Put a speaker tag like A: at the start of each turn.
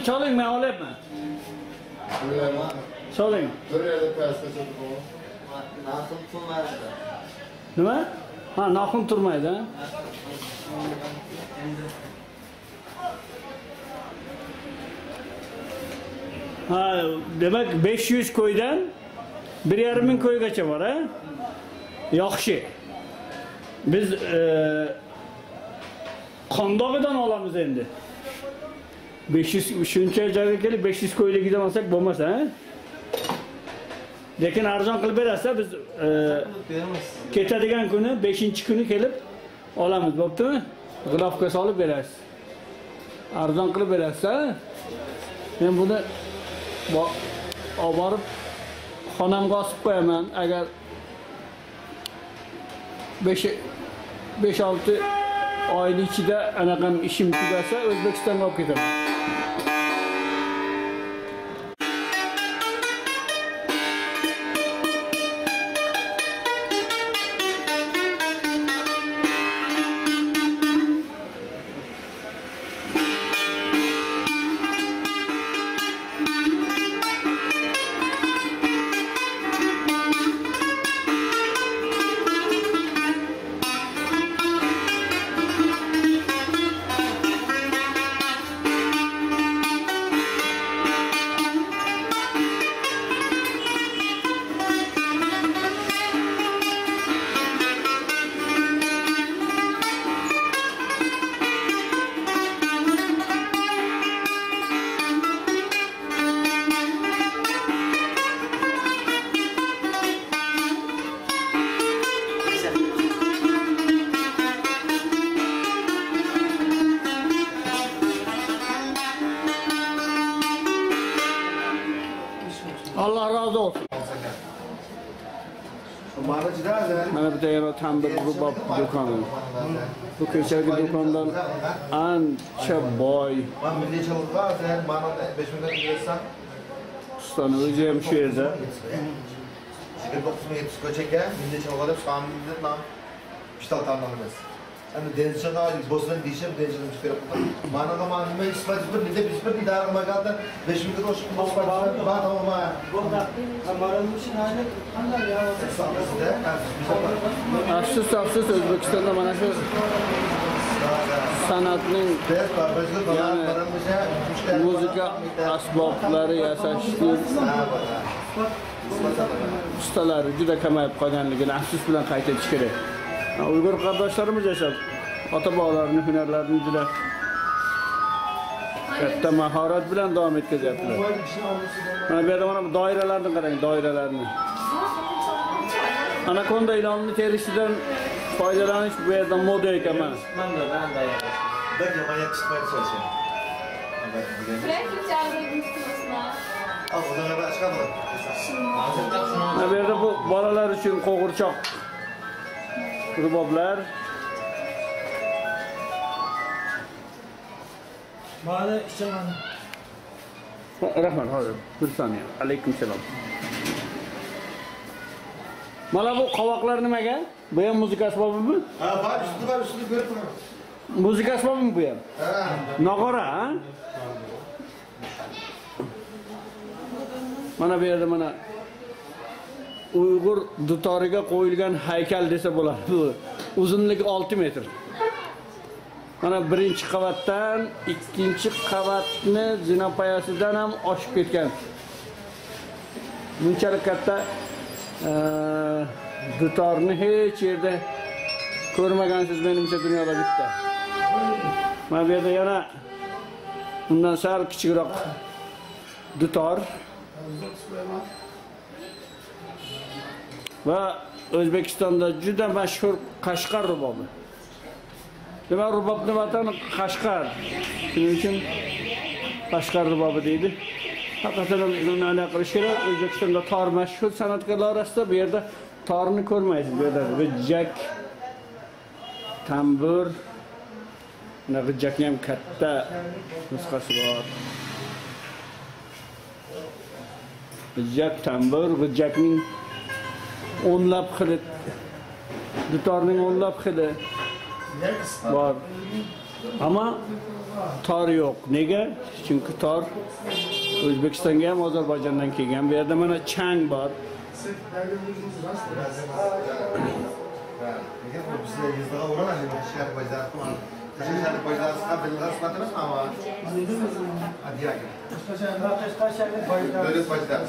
A: choling, men olyapman. Choling. Nima? Ha, noqon turmaydi, ha? Ha, demak 500 ko'ydan 1,5 ming ko'ygacha bor, ha? Yaxshi. Biz qondog'idan olamiz endi. 500 shuncha joyga kelib 500 ko'yligidan olsak bo'lmasa, ha? Lekin arzon qilib berasa biz ketadigan kuni 5-kuni kelib olamiz, bo'ptimi? G'ilofga solib berasiz. Arzon qilib berasiz, ha? Men buni olib borib xonamga osib qo'yaman. Agar 5-6 oyning ichida anaqam ishim tugasa, O'zbekistonga olib ketaman. Allah razı olsun. Mana bitta yana tambir rubob do'koni. Bu ko'chadagi do'kondan ancha boy. Ustani o'zi ham shu yerda.
B: Hani denizcilik ağacı, Bosna'nın dişe bir denizcilik çıkarıp bana da malum ispat bir de bir daha magalda 5 bin kuruş ispat var tamam ha.
C: Burada kameranın için aynı kanlar ya.
A: Afsus O'zbekistonda mana shu san'atning yani muzika asboblari yasashning ustalari juda kamayib qolganligini afsus bilan qayd etish kerak. Uyg'ur qardoshlarimiz esa ota-bobolarining hunarlarini juda katta mahorat bilan davom etkazyaptilar. Mana bu yerda mana bu doiralarni qarang, doiralarni. Anakonda ilonni terishidan foydalanish bu yerda moda ekan mana.
B: Ben yamayı çıkmayı çalışıyorum. Al odalara çıkalım.
A: Mana bu yerda bu bolalar uchun qo'g'irchoq ruboblar.
C: Mana içemem.
A: Rahmat, hozir. Bir saniya. Alaykum salom. Mana bu qovoqlar nimaga? Bu ham muzika asbobimi?
B: Ha, var üstünü görüp durun.
A: Muzika asbobimi bu ham?
B: Ha.
A: Nog'ora, ha? Mana bu yerda mana Uyg'ur dutoriga qo'yilgan haykal desa bo'ladi. Bu uzunligi 6 metr. Mana birinchi qavatdan ikkinchi qavatni zinapoyasidan ham oshib ketgan. Bunchalik katta dutorni hech yerda ko'rmagansiz menimcha dunyoda bitta. Mana bu yerda yana bundan sal kichikroq dutor va O'zbekistonda juda mashhur Qashqar rubobi. Demak, rubobning vatani Qashqar. Shuning uchun Qashqar rubobi deydi. Haqiqatan buni aniq qilish kerak. O'zbekistonda tor mashhur san'atkorlar orasida bu yerda torni ko'rmaysiz. Bu yerda g'ijjak, tambur, mana g'ijjakning ham katta nusxasi bor. G'ijjak, tambur, g'ijjakning o'nlab xili, dutorning o'nlab xili bor. Ama tor yo'q. Nega? Chunki tor O'zbekistonga ham Ozarbayjondan kelgan. Bu yerda mana chang bor.
B: Lekin bu bizda yezdiga o'raladi, shahar bozor qilib. Shahar bozor qilib qilamiz ama. Hadi ya.
C: Kaç tane bayram.
B: Devlet bozor.